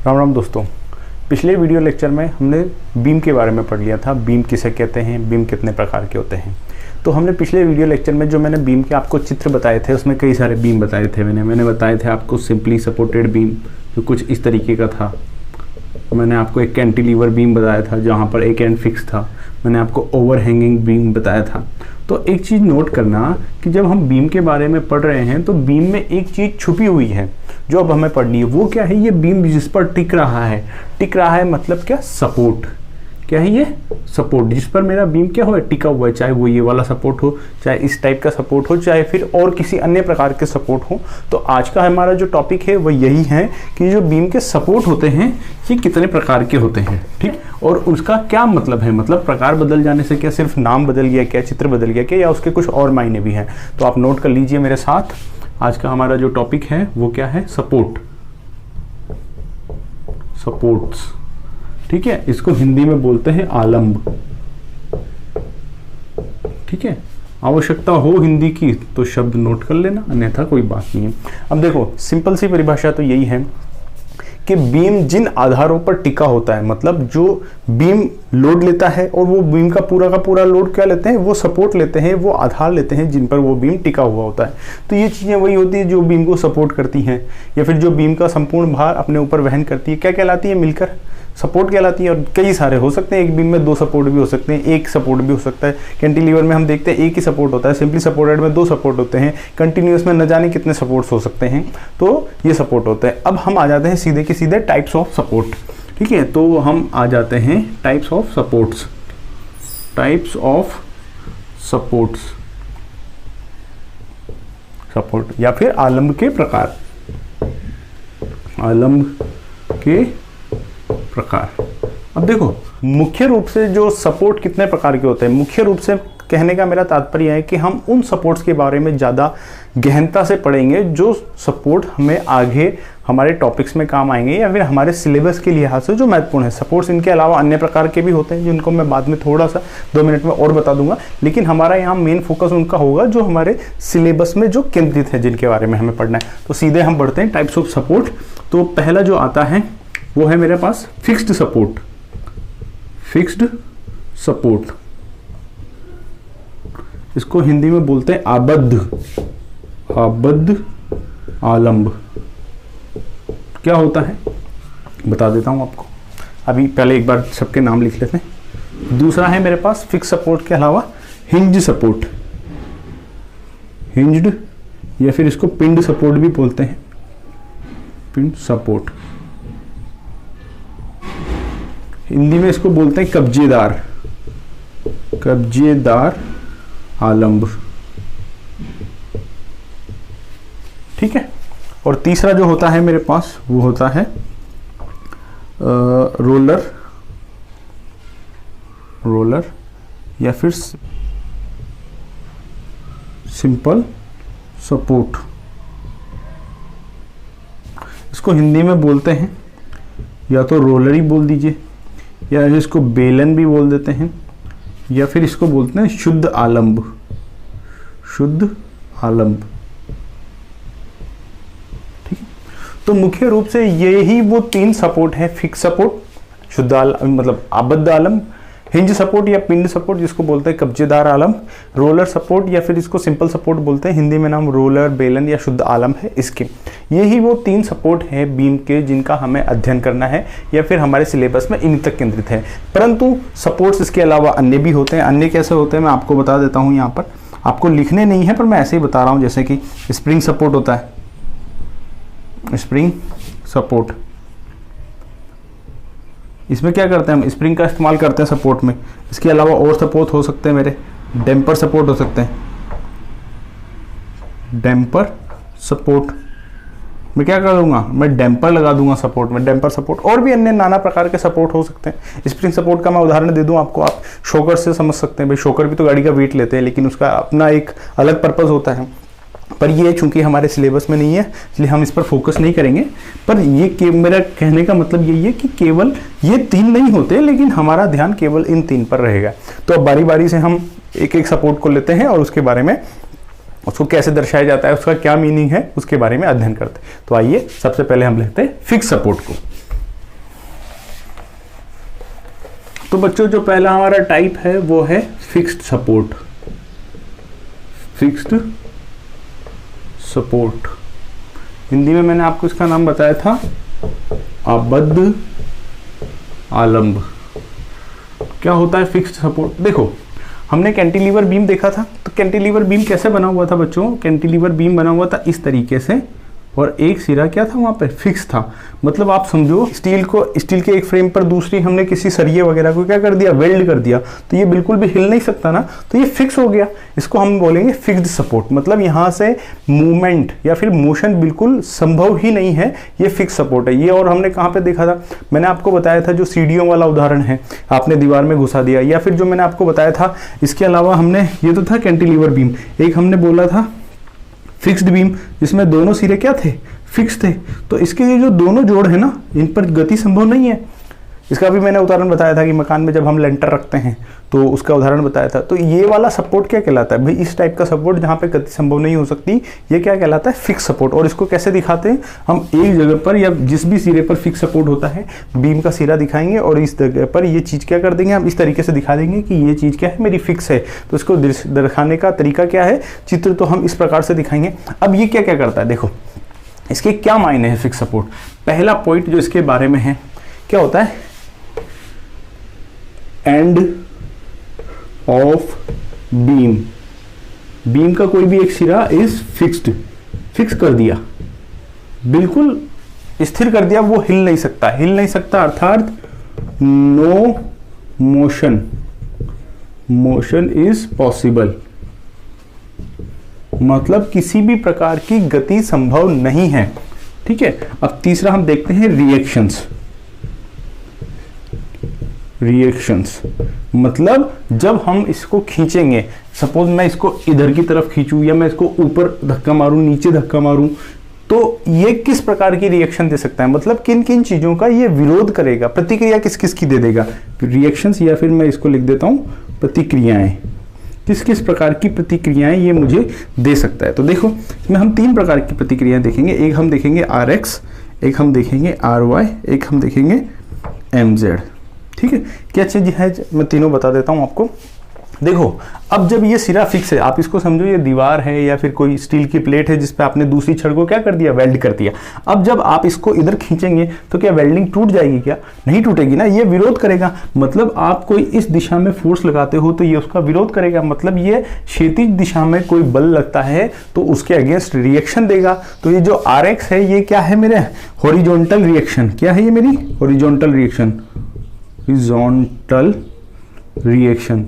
राम राम दोस्तों। पिछले video lecture में हमने बीम के बारे में पढ़ लिया था। बीम किसे कहते हैं, बीम कितने प्रकार के होते हैं। तो हमने पिछले वीडियो लेक्चर में जो मैंने बीम के आपको चित्र बताए थे उसमें कई सारे बीम बताए थे। मैंने बताए थे आपको सिंपली सपोर्टेड बीम जो कुछ इस तरीके का था। मैंने आपको एक कैंटिलीवर बीम बताया था जहाँ पर एक एंड फिक्स था। मैंने आपको ओवरहैंगिंग बीम बताया था। तो एक चीज़ नोट करना कि जब हम बीम के बारे में पढ़ रहे हैं तो बीम में एक चीज़ छुपी हुई है जो अब हमें पढ़नी है। वो क्या है? ये बीम जिस पर टिक रहा है। टिक रहा है मतलब क्या? सपोर्ट। क्या है ये? सपोर्ट। जिस पर मेरा बीम क्या हो, टिका हुआ है। चाहे वो ये वाला सपोर्ट हो, चाहे इस टाइप का सपोर्ट हो, चाहे फिर और किसी अन्य प्रकार के सपोर्ट हो। तो आज का हमारा जो टॉपिक है वो यही है कि जो बीम के सपोर्ट होते हैं ये कितने प्रकार के होते हैं। ठीक, और उसका क्या मतलब है। मतलब प्रकार बदल जाने से क्या सिर्फ नाम बदल गया क्या, चित्र बदल गया क्या, या उसके कुछ और मायने भी हैं। तो आप नोट कर लीजिए मेरे साथ। आज का हमारा जो टॉपिक है वो क्या है? Support, supports. ठीक है, इसको हिंदी में बोलते हैं आलंब। ठीक है, आवश्यकता हो हिंदी की तो शब्द नोट कर लेना, अन्यथा कोई बात नहीं है। अब देखो, सिंपल सी परिभाषा तो यही है कि बीम जिन आधारों पर टिका होता है, मतलब जो बीम लोड लेता है और वो बीम का पूरा लोड क्या लेते हैं, वो सपोर्ट लेते हैं, वो आधार लेते हैं जिन पर वो बीम टिका हुआ होता है। तो ये चीज़ें वही होती है जो बीम को सपोर्ट करती हैं, या फिर जो बीम का संपूर्ण भार अपने ऊपर वहन करती है। क्या कहलाती है? मिलकर सपोर्ट कहलाती है। और कई सारे हो सकते हैं, एक बीम में दो सपोर्ट भी हो सकते हैं, एक सपोर्ट भी हो सकता है। कैंटिलीवर में हम देखते हैं एक ही सपोर्ट होता है। सिंपली सपोर्टेड में दो सपोर्ट होते हैं। कंटिन्यूअस में न जाने कितने सपोर्ट्स हो सकते हैं। तो ये सपोर्ट होते हैं। अब हम आ जाते हैं सीधे के सीधे टाइप्स ऑफ सपोर्ट। ठीक है, तो हम आ जाते हैं types of supports. Types of supports, support या फिर आलंब के प्रकार। आलंब के प्रकार। अब देखो, मुख्य रूप से जो सपोर्ट कितने प्रकार के होते हैं, मुख्य रूप से कहने का मेरा तात्पर्य है कि हम उन सपोर्ट्स के बारे में ज़्यादा गहनता से पढ़ेंगे जो सपोर्ट हमें आगे हमारे टॉपिक्स में काम आएंगे या फिर हमारे सिलेबस के लिहाज से जो महत्वपूर्ण है। सपोर्ट्स इनके अलावा अन्य प्रकार के भी होते हैं जिनको मैं बाद में थोड़ा सा 2 मिनट में और बता दूंगा, लेकिन हमारा यहाँ मेन फोकस उनका होगा जो हमारे सिलेबस में जो केंद्रित है, जिनके बारे में हमें पढ़ना है। तो सीधे हम बढ़ते हैं टाइप्स ऑफ सपोर्ट। तो पहला जो आता है वो है मेरे पास फिक्स्ड सपोर्ट। फिक्स्ड सपोर्ट, इसको हिंदी में बोलते हैं आबद्ध। आबद्ध आलंब क्या होता है बता देता हूं आपको। अभी पहले एक बार सबके नाम लिख लेते हैं। दूसरा है मेरे पास फिक्स सपोर्ट के अलावा हिंज सपोर्ट। हिंज्ड या फिर इसको पिंड सपोर्ट भी बोलते हैं। पिंड सपोर्ट, हिंदी में इसको बोलते हैं कब्जेदार। कब्जेदार आलंब। ठीक है, और तीसरा जो होता है मेरे पास वो होता है रोलर। रोलर या फिर सिंपल सपोर्ट, इसको हिंदी में बोलते हैं या तो रोलर ही बोल दीजिए, या इसको बेलन भी बोल देते हैं, या फिर इसको बोलते हैं शुद्ध आलंब। शुद्ध आलंब। ठीक है, तो मुख्य रूप से यही वो 3 सपोर्ट है। फिक्स सपोर्ट, शुद्ध आलंब मतलब आबद्ध आलंब, हिंज सपोर्ट या पिंड सपोर्ट जिसको बोलते हैं कब्जेदार आलंब, रोलर सपोर्ट या फिर इसको सिंपल सपोर्ट बोलते हैं। हिंदी में नाम रोलर, बेलन या शुद्ध आलंब है इसके। यही वो 3 सपोर्ट है बीम के जिनका हमें अध्ययन करना है या फिर हमारे सिलेबस में इन तक केंद्रित है। परंतु सपोर्ट्स इसके अलावा अन्य भी होते हैं। अन्य कैसे होते हैं मैं आपको बता देता हूँ। यहाँ पर आपको लिखने नहीं है पर मैं ऐसे ही बता रहा हूँ। जैसे कि स्प्रिंग सपोर्ट होता है। स्प्रिंग सपोर्ट, इसमें क्या करते हैं हम? स्प्रिंग का इस्तेमाल करते हैं सपोर्ट में। इसके अलावा और सपोर्ट हो सकते हैं मेरे। डैम्पर सपोर्ट हो सकते हैं। डैम्पर सपोर्ट मैं क्या करूँगा? मैं डैम्पर लगा दूंगा सपोर्ट में। डैम्पर सपोर्ट, और भी अन्य नाना प्रकार के सपोर्ट हो सकते हैं। स्प्रिंग सपोर्ट का मैं उदाहरण दे दूं आपको, आप शॉकर से समझ सकते हैं। भाई शॉकर भी तो गाड़ी का वेट लेते हैं, लेकिन उसका अपना एक अलग पर्पज़ होता है। पर ये चूंकि हमारे सिलेबस में नहीं है इसलिए हम इस पर फोकस नहीं करेंगे। पर ये मेरा कहने का मतलब यही है कि केवल ये 3 नहीं होते, लेकिन हमारा ध्यान केवल इन 3 पर रहेगा। तो अब बारी बारी से हम एक एक सपोर्ट को लेते हैं और उसके बारे में, उसको कैसे दर्शाया जाता है, उसका क्या मीनिंग है, उसके बारे में अध्ययन करते हैं। तो आइए सबसे पहले हम लेते हैं फिक्स सपोर्ट को। तो बच्चों जो पहला हमारा टाइप है वो है fixed support. Fixed support Hindi में मैंने आपको इसका नाम बताया था आबद्ध आलंब। क्या होता है फिक्स्ड सपोर्ट? देखो हमने कैंटिलीवर बीम देखा था, तो कैंटिलीवर बीम कैसे बना हुआ था बच्चों? कैंटिलीवर बीम बना हुआ था इस तरीके से, और एक सिरा क्या था वहाँ पे फिक्स था। मतलब आप समझो स्टील के एक फ्रेम पर दूसरी हमने किसी सरिये वगैरह को क्या कर दिया, वेल्ड कर दिया, तो ये बिल्कुल भी हिल नहीं सकता ना, तो ये फिक्स हो गया। इसको हम बोलेंगे फिक्स्ड सपोर्ट। मतलब यहाँ से मूवमेंट या फिर मोशन बिल्कुल संभव ही नहीं है, ये फिक्स सपोर्ट है ये। और हमने कहाँ पे देखा था? मैंने आपको बताया था जो सीढ़ियों वाला उदाहरण है, आपने दीवार में घुसा दिया, या फिर जो मैंने आपको बताया था इसके अलावा हमने, ये तो था कैंटिलीवर बीम, एक हमने बोला था फिक्स्ड बीम जिसमें दोनों सिरे क्या थे, फिक्स थे। तो इसके ये जो दोनों जोड़ है ना, इन पर गति संभव नहीं है। इसका भी मैंने उदाहरण बताया था कि मकान में जब हम लेंटर रखते हैं तो उसका उदाहरण बताया था। तो ये वाला सपोर्ट क्या कहलाता है भाई? इस टाइप का सपोर्ट जहाँ पे गति संभव नहीं हो सकती, ये क्या कहलाता है? Fix support. और इसको कैसे दिखाते हैं? हम एक जगह पर या जिस भी सिरे पर फिक्स सपोर्ट होता है, बीम का सिरा दिखाएंगे और इस जगह पर ये चीज़ क्या कर देंगे, हम इस तरीके से दिखा देंगे कि ये चीज़ क्या है, मेरी फिक्स है। तो इसको दिखाने का तरीका क्या है? चित्र तो हम इस प्रकार से दिखाएंगे। अब ये क्या क्या करता है, देखो इसके क्या मायने हैं फिक्स सपोर्ट। पहला पॉइंट जो इसके बारे में है, क्या होता है? एंड ऑफ बीम, बीम का कोई भी एक सिरा इज फिक्स्ड, फिक्स कर दिया, बिल्कुल स्थिर कर दिया, वो हिल नहीं सकता। हिल नहीं सकता अर्थात no motion, motion is possible, मतलब किसी भी प्रकार की गति संभव नहीं है। ठीक है। अब तीसरा हम देखते हैं रिएक्शंस। रिएक्शंस मतलब जब हम इसको खींचेंगे, सपोज मैं इसको इधर की तरफ खींचूं या मैं इसको ऊपर धक्का मारूं, नीचे धक्का मारूं, तो ये किस प्रकार की रिएक्शन दे सकता है, मतलब किन किन चीजों का ये विरोध करेगा, प्रतिक्रिया किस किस की दे देगा। रिएक्शंस, या फिर मैं इसको लिख देता हूं प्रतिक्रियाएं, किस किस प्रकार की प्रतिक्रियाएं ये मुझे दे सकता है। तो देखो इसमें हम तीन प्रकार की प्रतिक्रियाएं देखेंगे। एक हम देखेंगे RX, एक हम देखेंगे RY, एक हम देखेंगे MZ। ठीक है। क्या चीज है मैं तीनों बता देता हूं आपको। देखो अब जब ये सिरा फिक्स है, आप इसको समझो ये दीवार है या फिर कोई स्टील की प्लेट है जिस पे आपने दूसरी छड़ को क्या कर दिया, वेल्ड कर दिया। अब जब आप इसको इधर खींचेंगे तो क्या वेल्डिंग टूट जाएगी? क्या नहीं टूटेगी ना, ये विरोध करेगा। मतलब आप कोई इस दिशा में फोर्स लगाते हो तो ये उसका विरोध करेगा। मतलब ये क्षैतिज दिशा में कोई बल लगता है तो उसके अगेंस्ट रिएक्शन देगा। तो ये जो RX है ये क्या है मेरे, हॉरिजॉन्टल रिएक्शन। क्या है ये मेरी हॉरिजॉन्टल रिएक्शन, हॉरिजॉन्टल रिएक्शन।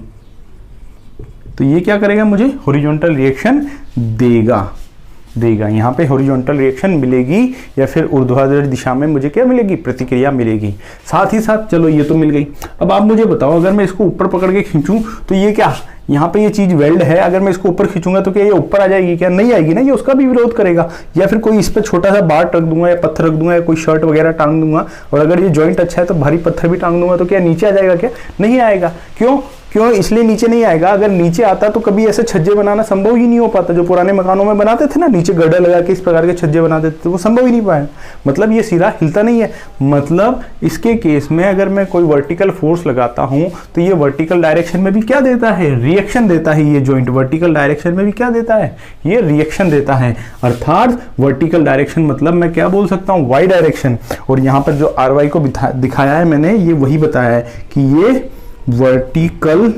तो ये क्या करेगा, मुझे हॉरिजॉन्टल रिएक्शन देगा। यहाँ पे हॉरिजॉन्टल रिएक्शन मिलेगी या फिर ऊर्ध्वाधर दिशा में मुझे क्या मिलेगी, प्रतिक्रिया मिलेगी। साथ ही साथ चलो ये तो मिल गई। अब आप मुझे बताओ अगर मैं इसको ऊपर पकड़ के खींचूं तो ये क्या, यहाँ पे ये चीज वेल्ड है, अगर मैं इसको ऊपर खींचूंगा तो क्या ये ऊपर आ जाएगी? क्या नहीं आएगी ना, ये उसका भी विरोध करेगा। या फिर कोई इस पे छोटा सा बार रख दूंगा या पत्थर रख दूंगा या कोई शर्ट वगैरह टांग दूंगा, और अगर ये जॉइंट अच्छा है तो भारी पत्थर भी टांग दूंगा, तो क्या नीचे आ जाएगा? क्या नहीं आएगा। क्यों इसलिए नीचे नहीं आएगा, अगर नीचे आता तो कभी ऐसे छज्जे बनाना संभव ही नहीं हो पाता। जो पुराने मकानों में बनाते थे ना, नीचे गर्डर लगा के इस प्रकार के छज्जे बनाते थे, तो वो संभव ही नहीं पाया। मतलब ये सिरा हिलता नहीं है। मतलब इसके केस में अगर मैं कोई वर्टिकल फोर्स लगाता हूं तो ये वर्टिकल डायरेक्शन में भी क्या देता है, रिएक्शन देता है। ये जॉइंट वर्टिकल डायरेक्शन में भी क्या देता है, ये रिएक्शन देता है। अर्थात वर्टिकल डायरेक्शन मतलब मैं क्या बोल सकता हूं, वाई डायरेक्शन। और यहाँ पर जो RY को दिखाया है मैंने, ये वही बताया है कि ये वर्टिकल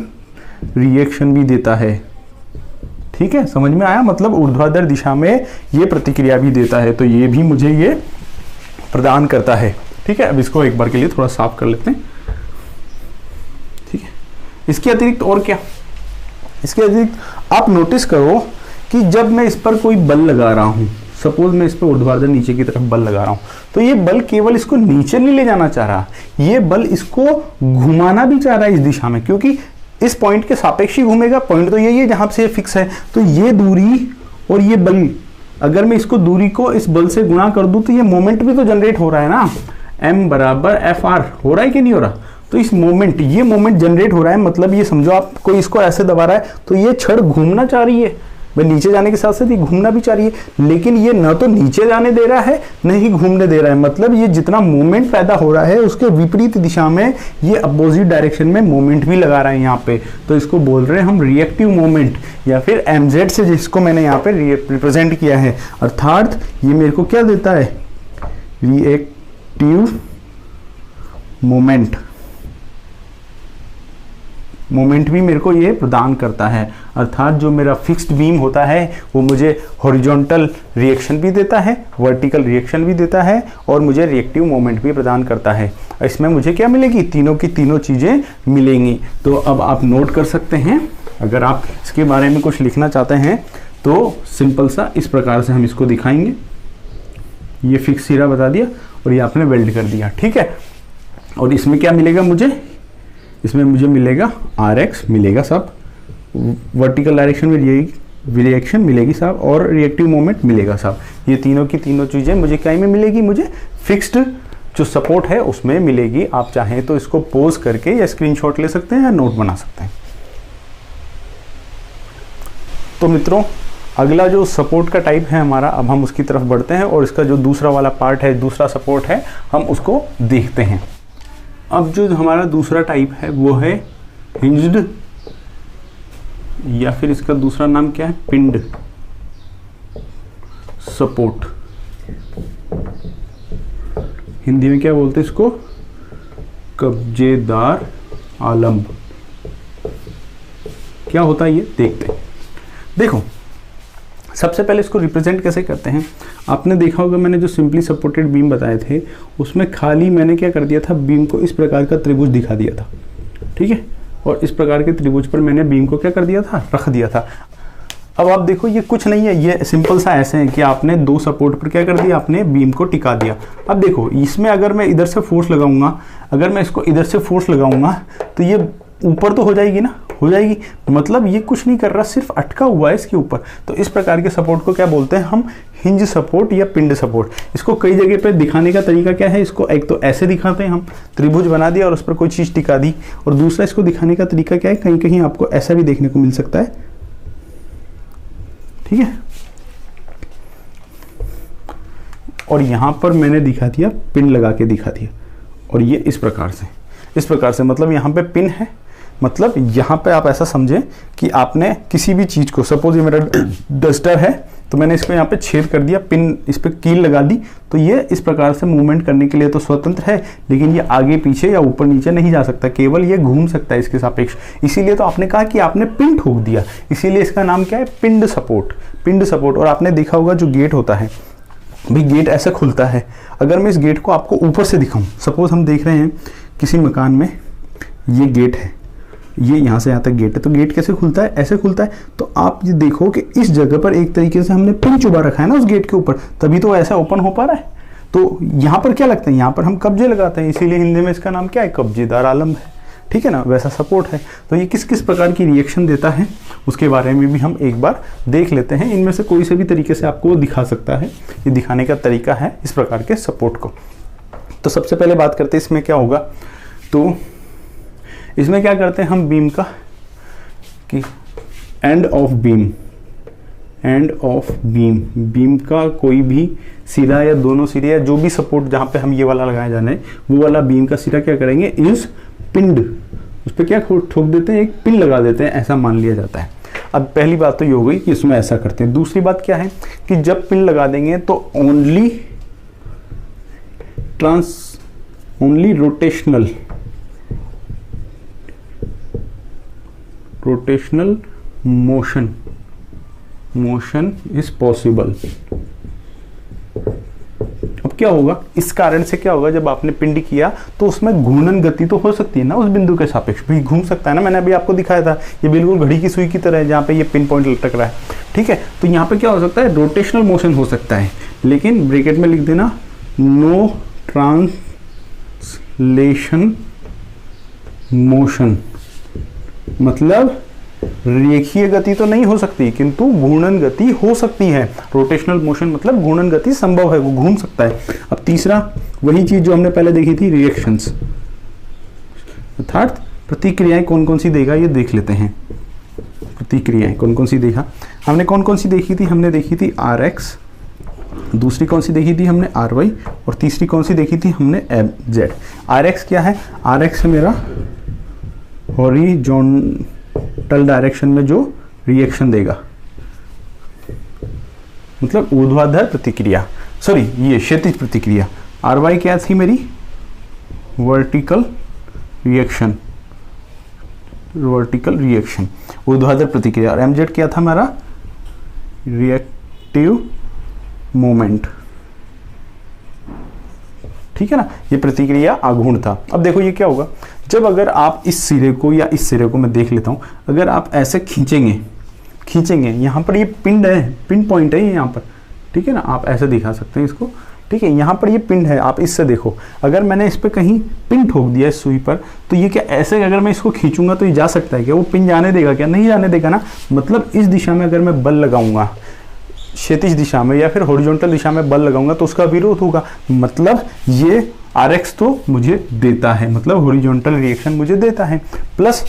रिएक्शन भी देता है। ठीक है, समझ में आया। मतलब ऊर्ध्वाधर दिशा में ये प्रतिक्रिया भी देता है, तो ये भी मुझे ये प्रदान करता है। ठीक है। अब इसको एक बार के लिए थोड़ा साफ कर लेते हैं। ठीक है। इसके अतिरिक्त और क्या, इसके अतिरिक्त आप नोटिस करो कि जब मैं इस पर कोई बल लगा रहा हूं, सपोज मैं इस पर ऊर्ध्वाधर नीचे की तरफ बल लगा रहा हूं, तो ये बल केवल इसको नीचे नहीं ले जाना चाह रहा, ये बल इसको घुमाना भी चाह रहा है इस दिशा में, क्योंकि इस पॉइंट के सापेक्ष ही घूमेगा। पॉइंट तो यही है जहां से ये फिक्स है। तो ये दूरी और ये बल, अगर मैं इसको दूरी को इस बल से गुणा कर दूं तो ये मोमेंट भी तो जनरेट हो रहा है ना, M बराबर FR हो रहा है कि नहीं हो रहा। तो इस मोमेंट, ये मोमेंट जनरेट हो रहा है। मतलब ये समझो आप कोई इसको ऐसे दबा रहा है तो ये छड़ घूमना चाह रही है। भाई नीचे जाने के साथ साथ ये घूमना भी चाहिए, लेकिन ये न तो नीचे जाने दे रहा है न ही घूमने दे रहा है। मतलब ये जितना मूवमेंट पैदा हो रहा है उसके विपरीत दिशा में ये अपोजिट डायरेक्शन में मूवमेंट भी लगा रहा है यहाँ पे। तो इसको बोल रहे हैं हम रिएक्टिव मूवमेंट, या फिर mz से जिसको मैंने यहाँ पे रिप्रेजेंट किया है। अर्थात ये मेरे को क्या देता है, रिएक्टिव मोमेंट भी मेरे को ये प्रदान करता है। अर्थात जो मेरा फिक्स्ड बीम होता है वो मुझे हॉरिजॉन्टल रिएक्शन भी देता है, वर्टिकल रिएक्शन भी देता है, और मुझे रिएक्टिव मोमेंट भी प्रदान करता है। इसमें मुझे क्या मिलेगी, तीनों की तीनों चीज़ें मिलेंगी। तो अब आप नोट कर सकते हैं, अगर आप इसके बारे में कुछ लिखना चाहते हैं तो सिंपल सा इस प्रकार से हम इसको दिखाएंगे। ये फिक्स सिरा बता दिया और ये आपने वेल्ड कर दिया, ठीक है। और इसमें क्या मिलेगा मुझे, इसमें मुझे मिलेगा Rx मिलेगा सब, वर्टिकल डायरेक्शन में रिएक्शन मिलेगी साहब, और रिएक्टिव मोमेंट मिलेगा साहब। ये तीनों की तीनों चीज़ें मुझे क्या में मिलेगी, मुझे फिक्स्ड जो सपोर्ट है उसमें मिलेगी। आप चाहें तो इसको पोज करके या स्क्रीनशॉट ले सकते हैं या नोट बना सकते हैं। तो मित्रों, अगला जो सपोर्ट का टाइप है हमारा, अब हम उसकी तरफ बढ़ते हैं और इसका जो दूसरा वाला पार्ट है, दूसरा सपोर्ट है, हम उसको देखते हैं। अब जो हमारा दूसरा टाइप है वो है हिंज्ड, या फिर इसका दूसरा नाम क्या है, पिंड सपोर्ट। हिंदी में क्या बोलते हैं इसको, कब्जेदार आलम्ब। क्या होता है ये देखते हैं। देखो, सबसे पहले इसको रिप्रेजेंट कैसे करते हैं। आपने देखा होगा मैंने जो सिंपली सपोर्टेड बीम बताए थे उसमें खाली मैंने क्या कर दिया था, बीम को इस प्रकार का त्रिभुज दिखा दिया था, ठीक है। और इस प्रकार के त्रिभुज पर मैंने बीम को क्या कर दिया था, रख दिया था। अब आप देखो ये कुछ नहीं है, ये सिंपल सा ऐसे है कि आपने दो सपोर्ट पर क्या कर दिया, आपने बीम को टिका दिया। अब देखो इसमें अगर मैं इधर से फोर्स लगाऊंगा, अगर मैं इसको इधर से फोर्स लगाऊंगा तो ये ऊपर तो हो जाएगी ना, हो जाएगी। मतलब ये कुछ नहीं कर रहा, सिर्फ अटका हुआ है इसके ऊपर। तो इस प्रकार के सपोर्ट को क्या बोलते हैं हम, हिंज सपोर्ट या पिंड सपोर्ट। इसको कई जगह पे दिखाने का तरीका क्या है, इसको एक तो ऐसे दिखाते हैं हम, त्रिभुज बना दिया और उस पर कोई चीज़ टिका दी। और दूसरा इसको दिखाने का तरीका क्या है, कहीं कहीं आपको ऐसा भी देखने को मिल सकता है, ठीक है। और यहां पर मैंने दिखा दिया, पिन लगा के दिखा दिया। और ये इस प्रकार से, इस प्रकार से, मतलब यहाँ पे पिन है, मतलब यहाँ पे आप ऐसा समझें कि आपने किसी भी चीज़ को, सपोज ये मेरा डस्टर है तो मैंने इसको यहाँ पे छेद कर दिया, पिन इस पर कील लगा दी, तो ये इस प्रकार से मूवमेंट करने के लिए तो स्वतंत्र है, लेकिन ये आगे पीछे या ऊपर नीचे नहीं जा सकता, केवल ये घूम सकता है इसके सापेक्ष। इसीलिए तो आपने कहा कि आपने पिन ठोक दिया, इसीलिए इसका नाम क्या है, पिंड सपोर्ट, पिंड सपोर्ट। और आपने देखा होगा जो गेट होता है, भाई गेट ऐसे खुलता है। अगर मैं इस गेट को आपको ऊपर से दिखाऊं, सपोज हम देख रहे हैं किसी मकान में ये गेट है, ये यहाँ से यहाँ तक गेट है, तो गेट कैसे खुलता है, ऐसे खुलता है। तो आप ये देखो कि इस जगह पर एक तरीके से हमने पिन चुबा रखा है ना उस गेट के ऊपर, तभी तो ऐसा ओपन हो पा रहा है। तो यहाँ पर क्या लगता है, यहाँ पर हम कब्जे लगाते हैं, इसीलिए हिंदी में इसका नाम क्या है, कब्जेदार आलम्ब है, ठीक है ना। वैसा सपोर्ट है। तो ये किस किस प्रकार की रिएक्शन देता है उसके बारे में भी हम एक बार देख लेते हैं। इनमें से कोई से भी तरीके से आपको दिखा सकता है, ये दिखाने का तरीका है इस प्रकार के सपोर्ट को। तो सबसे पहले बात करते हैं इसमें क्या होगा। तो इसमें क्या करते हैं हम, बीम का कि end of beam, end of beam, beam का कोई भी सिरा या दोनों सिरे या जो भी सपोर्ट जहाँ पे हम ये वाला लगाए जाना है, वो वाला बीम का सिरा क्या करेंगे, इज पिंड, उस पर क्या ठोक देते हैं, एक पिन लगा देते हैं, ऐसा मान लिया जाता है। अब पहली बात तो ये हो गई कि इसमें ऐसा करते हैं। दूसरी बात क्या है कि जब पिन लगा देंगे तो only rotational motion is possible. अब क्या होगा, इस कारण से क्या होगा, जब आपने पिंड किया तो उसमें घूर्णन गति तो हो सकती है ना उस बिंदु के सापेक्ष, भी घूम सकता है ना। मैंने अभी आपको दिखाया था, ये बिल्कुल घड़ी की सुई की तरह है जहाँ पे ये पिन पॉइंट लटक रहा है, ठीक है। तो यहाँ पे क्या हो सकता है, रोटेशनल मोशन हो सकता है, लेकिन ब्रैकेट में लिख देना नो ट्रांसलेशन मोशन, मतलब रेखीय गति तो नहीं हो सकती किंतु घूर्णन गति हो सकती है। रोटेशनल मोशन मतलब घूर्णन गति संभव है, वो घूम सकता है। अब तीसरा वही चीज जो हमने पहले देखी थी, रिएक्शंस, अर्थात प्रतिक्रियाएं कौन कौन सी देगा, ये देख लेते हैं। प्रतिक्रियाएं कौन कौन सी देखा। हमने कौन कौन सी देखी थी? हमने देखी थी आर एक्स, दूसरी कौन सी देखी थी हमने आर वाई, और तीसरी कौन सी देखी थी हमने एम जेड। आर एक्स क्या है? आर एक्स मेरा हॉरिजॉन्टल डायरेक्शन में जो रिएक्शन देगा, मतलब ऊर्ध्वाधर प्रतिक्रिया, सॉरी ये क्षैतिज प्रतिक्रिया। आर वाई क्या थी मेरी? वर्टिकल रिएक्शन, वर्टिकल रिएक्शन, ऊर्ध्वाधर प्रतिक्रिया। और एमजेड क्या था हमारा? रिएक्टिव मोमेंट, ठीक है ना, ये प्रतिक्रिया आघूर्ण था। अब देखो ये क्या होगा, जब अगर आप इस सिरे को या इस सिरे को मैं देख लेता हूं, अगर आप ऐसे खींचेंगे यहां पर ये पिंड है, पिन पॉइंट है ये यहां पर, ठीक है ना, आप ऐसे दिखा सकते हैं इसको, ठीक है, यहाँ पर ये पिंड है, आप इससे देखो, अगर मैंने इस पे कहीं पिन ठोक दिया इस सुई पर, तो ये क्या ऐसे अगर मैं इसको खींचूंगा तो ये जा सकता है क्या? वो पिन जाने देगा क्या? नहीं जाने देगा ना। मतलब इस दिशा में अगर मैं बल लगाऊंगा, क्षैतिज दिशा में या फिर हॉरिजॉन्टल दिशा में बल लगाऊंगा तो उसका विरोध होगा। मतलब ये आरएक्स तो मुझे देता है, मतलब हॉरिजॉन्टल रिएक्शन मुझे देता है। प्लस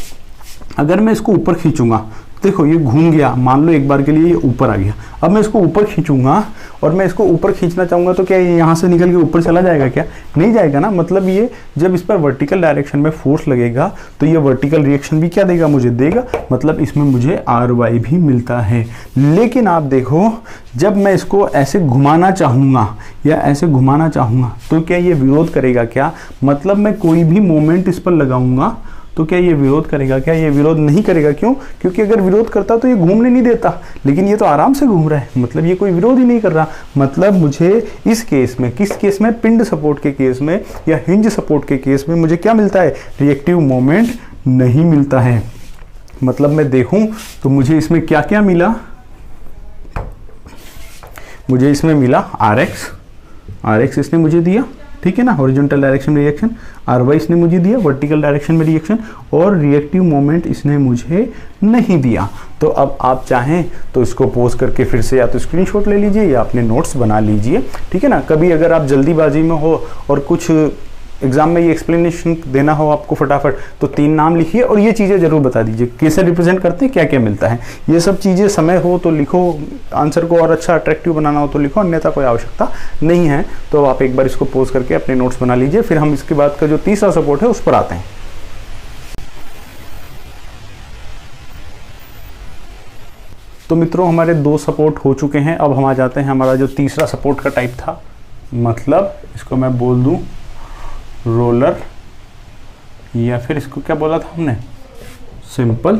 अगर मैं इसको ऊपर खींचूंगा, देखो ये घूम गया, मान लो एक बार के लिए ये ऊपर आ गया, अब मैं इसको ऊपर खींचूंगा और मैं इसको ऊपर खींचना चाहूंगा तो क्या ये यहाँ से निकल के ऊपर चला जाएगा क्या? नहीं जाएगा ना। मतलब ये जब इस पर वर्टिकल डायरेक्शन में फोर्स लगेगा तो ये वर्टिकल रिएक्शन भी क्या देगा? मुझे देगा, मतलब इसमें मुझे आर वाई भी मिलता है। लेकिन आप देखो, जब मैं इसको ऐसे घुमाना चाहूंगा या ऐसे घुमाना चाहूंगा तो क्या ये विरोध करेगा क्या? मतलब मैं कोई भी मोमेंट इस पर लगाऊंगा तो क्या ये विरोध करेगा क्या? ये विरोध नहीं करेगा। क्यों? क्योंकि अगर विरोध करता तो ये घूमने नहीं देता, लेकिन ये तो आराम से घूम रहा है, मतलब ये कोई विरोध ही नहीं कर रहा। मतलब मुझे इस केस में, किस केस में? पिंड सपोर्ट के केस में या हिंज सपोर्ट के केस में मुझे क्या मिलता है? रिएक्टिव मोमेंट नहीं मिलता है। मतलब मैं देखूं तो मुझे इसमें क्या क्या मिला? मुझे इसमें मिला आर एक्स इसने मुझे दिया, ठीक है ना, हॉरिजॉन्टल डायरेक्शन में रिएक्शन। आर वाई इसने मुझे दिया, वर्टिकल डायरेक्शन में रिएक्शन, और रिएक्टिव मोमेंट इसने मुझे नहीं दिया। तो अब आप चाहें तो इसको पोज करके फिर से या तो स्क्रीनशॉट ले लीजिए या अपने नोट्स बना लीजिए, ठीक है ना। कभी अगर आप जल्दीबाजी में हो और कुछ एग्जाम में ये एक्सप्लेनेशन देना हो आपको फटाफट, तो 3 नाम लिखिए और ये चीज़ें जरूर बता दीजिए, कैसे रिप्रेजेंट करते हैं, क्या क्या मिलता है। ये सब चीज़ें समय हो तो लिखो, आंसर को और अच्छा अट्रैक्टिव बनाना हो तो लिखो, अन्यथा कोई आवश्यकता नहीं है। तो आप एक बार इसको पोज करके अपने नोट्स बना लीजिए, फिर हम इसके बाद का जो तीसरा सपोर्ट है उस पर आते हैं। तो मित्रों, हमारे 2 सपोर्ट हो चुके हैं। अब हम आ जाते हैं हमारा जो तीसरा सपोर्ट का टाइप था, मतलब इसको मैं बोल दूं रोलर, या फिर इसको क्या बोला था हमने? Simple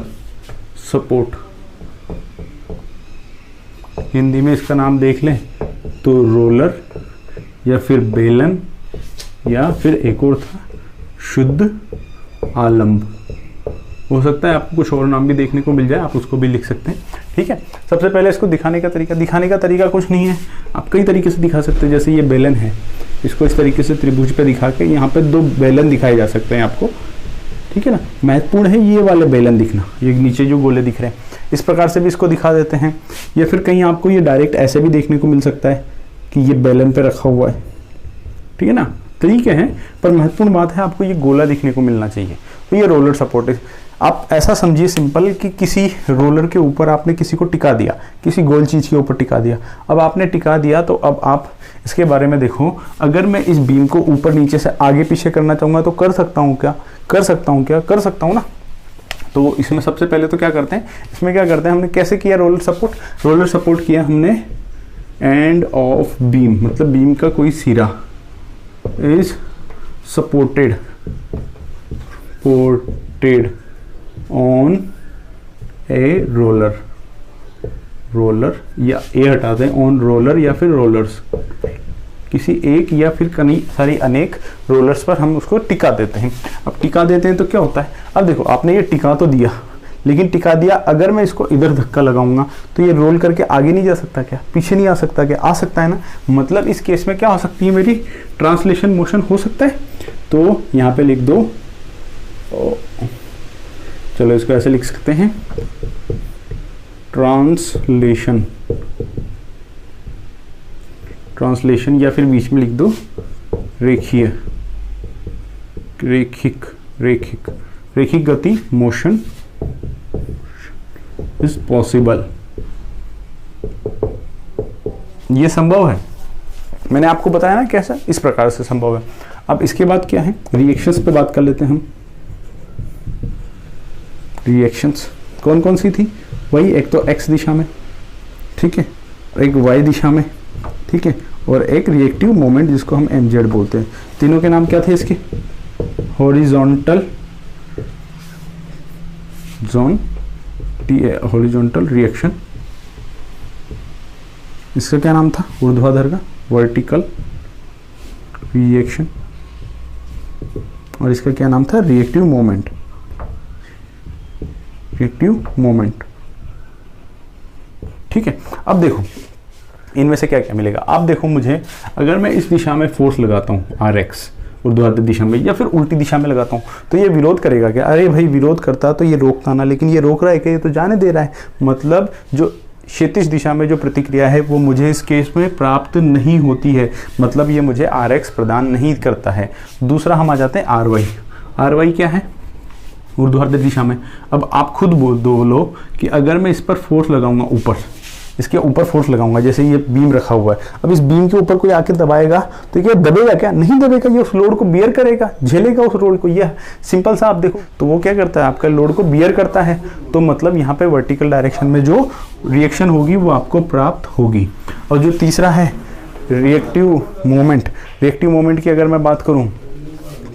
support. हिंदी में इसका नाम देख लें तो रोलर, या फिर बेलन, या फिर एक और था शुद्ध आलंब। हो सकता है आपको कुछ और नाम भी देखने को मिल जाए, आप उसको भी लिख सकते हैं, ठीक है। सबसे पहले इसको दिखाने का तरीका कुछ नहीं है, आप कई तरीके से दिखा सकते हैं। जैसे ये बेलन है, इसको इस तरीके से त्रिभुज पे दिखा के यहाँ पे 2 बेलन दिखाए जा सकते हैं आपको, ठीक है ना। महत्वपूर्ण है ये वाले बेलन दिखना, ये नीचे जो गोले दिख रहे हैं, इस प्रकार से भी इसको दिखा देते हैं। या फिर कहीं आपको ये डायरेक्ट ऐसे भी देखने को मिल सकता है कि ये बेलन पे रखा हुआ है, ठीक है ना। तरीके हैं, पर महत्वपूर्ण बात है आपको ये गोला दिखने को मिलना चाहिए। तो ये रोलर सपोर्ट है। आप ऐसा समझिए सिंपल कि किसी रोलर के ऊपर आपने किसी को टिका दिया, किसी गोल चीज़ के ऊपर टिका दिया। अब आपने टिका दिया तो अब आप इसके बारे में देखो, अगर मैं इस बीम को ऊपर नीचे से आगे पीछे करना चाहूँगा तो कर सकता हूँ क्या? कर सकता हूँ ना। तो इसमें सबसे पहले तो क्या करते हैं, इसमें क्या करते हैं, हमने कैसे किया रोलर सपोर्ट किया हमने एंड ऑफ बीम, मतलब बीम का कोई सिरा is supported on a roller, या ए हटा दें, ऑन रोलर या फिर रोलर्स, किसी एक या फिर कई सारी अनेक रोलर्स पर हम उसको टिका देते हैं। अब टिका देते हैं तो क्या होता है, अब देखो आपने ये टिका तो दिया, लेकिन टिका दिया, अगर मैं इसको इधर धक्का लगाऊंगा तो ये रोल करके आगे नहीं जा सकता क्या? पीछे नहीं आ सकता क्या? आ सकता है ना। मतलब इस केस में क्या हो सकती है, मेरी ट्रांसलेशन मोशन हो सकता है। तो यहाँ पे लिख दो, चलो इसको ऐसे लिख सकते हैं, ट्रांसलेशन, या फिर बीच में लिख दो रैखिक गति, मोशन इज पॉसिबल ये संभव है, मैंने आपको बताया ना कैसा, इस प्रकार से संभव है। अब इसके बाद क्या है, रिएक्शंस पे बात कर लेते हैं हम। रिएक्शंस कौन कौन सी थी, वही एक तो एक्स दिशा में, ठीक है, एक वाई दिशा में, ठीक है, और एक रिएक्टिव मोमेंट जिसको हम mz बोलते हैं। तीनों के नाम क्या थे इसके, हॉरिजॉन्टल हॉरिजॉन्टल रिएक्शन, इसका क्या नाम था, ऊर्ध्वाधर का वर्टिकल रिएक्शन, और इसका क्या नाम था, रिएक्टिव मोमेंट, रिएक्टिव मोमेंट, ठीक है। अब देखो इनमें से क्या क्या मिलेगा। आप देखो, मुझे अगर मैं इस दिशा में फोर्स लगाता हूँ Rx ऊर्ध्वाधर दिशा में, या फिर उल्टी दिशा में लगाता हूँ, तो ये विरोध करेगा क्या, अरे भाई विरोध करता तो ये रोकता ना, लेकिन ये रोक रहा है क्या, ये तो जाने दे रहा है। मतलब जो क्षैतिज दिशा में जो प्रतिक्रिया है वो मुझे इस केस में प्राप्त नहीं होती है, मतलब ये मुझे Rx प्रदान नहीं करता है। दूसरा हम आ जाते हैं Ry। Ry क्या है, ऊर्ध्वाधर दिशा में। अब आप खुद बोलो कि अगर मैं इस पर फोर्स लगाऊंगा, ऊपर इसके ऊपर फोर्स लगाऊंगा, जैसे ये बीम रखा हुआ है, अब इस बीम के ऊपर कोई आके दबाएगा तो क्या दबेगा क्या, नहीं दबेगा, ये उस लोड को बियर करेगा, झेलेगा उस लोड को। यह सिंपल सा आप देखो, तो वो क्या करता है, आपका लोड को बियर करता है, तो मतलब यहाँ पे वर्टिकल डायरेक्शन में जो रिएक्शन होगी वो आपको प्राप्त होगी। और जो तीसरा है रिएक्टिव मोमेंट, रिएक्टिव मोमेंट की अगर मैं बात करूँ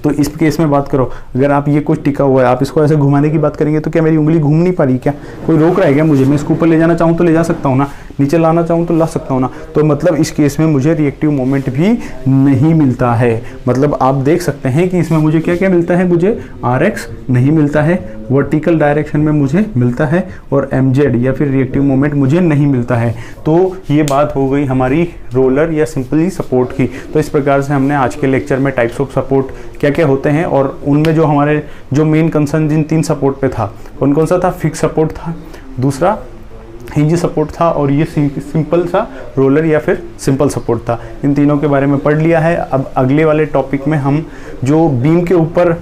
तो इस केस में बात करो, अगर आप ये कुछ टिका हुआ है, आप इसको ऐसे घुमाने की बात करेंगे तो क्या मेरी उंगली घूम नहीं पा रही, क्या कोई रोक रहा है क्या मुझे, मैं इसको ऊपर ले जाना चाहूँ तो ले जा सकता हूँ ना, नीचे लाना चाहूँ तो ला सकता हूँ ना। तो मतलब इस केस में मुझे रिएक्टिव मोमेंट भी नहीं मिलता है। मतलब आप देख सकते हैं कि इसमें मुझे क्या क्या मिलता है, मुझे Rx नहीं मिलता है, वर्टिकल डायरेक्शन में मुझे मिलता है, और mz या फिर रिएक्टिव मोमेंट मुझे नहीं मिलता है। तो ये बात हो गई हमारी रोलर या सिंपली सपोर्ट की। तो इस प्रकार से हमने आज के लेक्चर में टाइप्स ऑफ सपोर्ट क्या क्या होते हैं, और उनमें जो हमारे जो मेन कंसर्न जिन 3 सपोर्ट पे था, कौन कौन सा था, फिक्स सपोर्ट था, दूसरा हिंज सपोर्ट था, और ये सिंपल सा रोलर या फिर सिंपल सपोर्ट था। इन तीनों के बारे में पढ़ लिया है। अब अगले वाले टॉपिक में हम जो बीम के ऊपर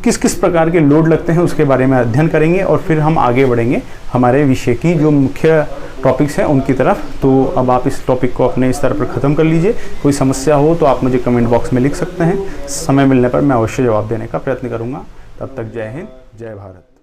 किस किस प्रकार के लोड लगते हैं उसके बारे में अध्ययन करेंगे, और फिर हम आगे बढ़ेंगे हमारे विषय की जो मुख्य टॉपिक्स हैं उनकी तरफ। तो अब आप इस टॉपिक को अपने स्तर पर ख़त्म कर लीजिए। कोई समस्या हो तो आप मुझे कमेंट बॉक्स में लिख सकते हैं, समय मिलने पर मैं अवश्य जवाब देने का प्रयत्न करूँगा। तब तक जय हिंद, जय भारत।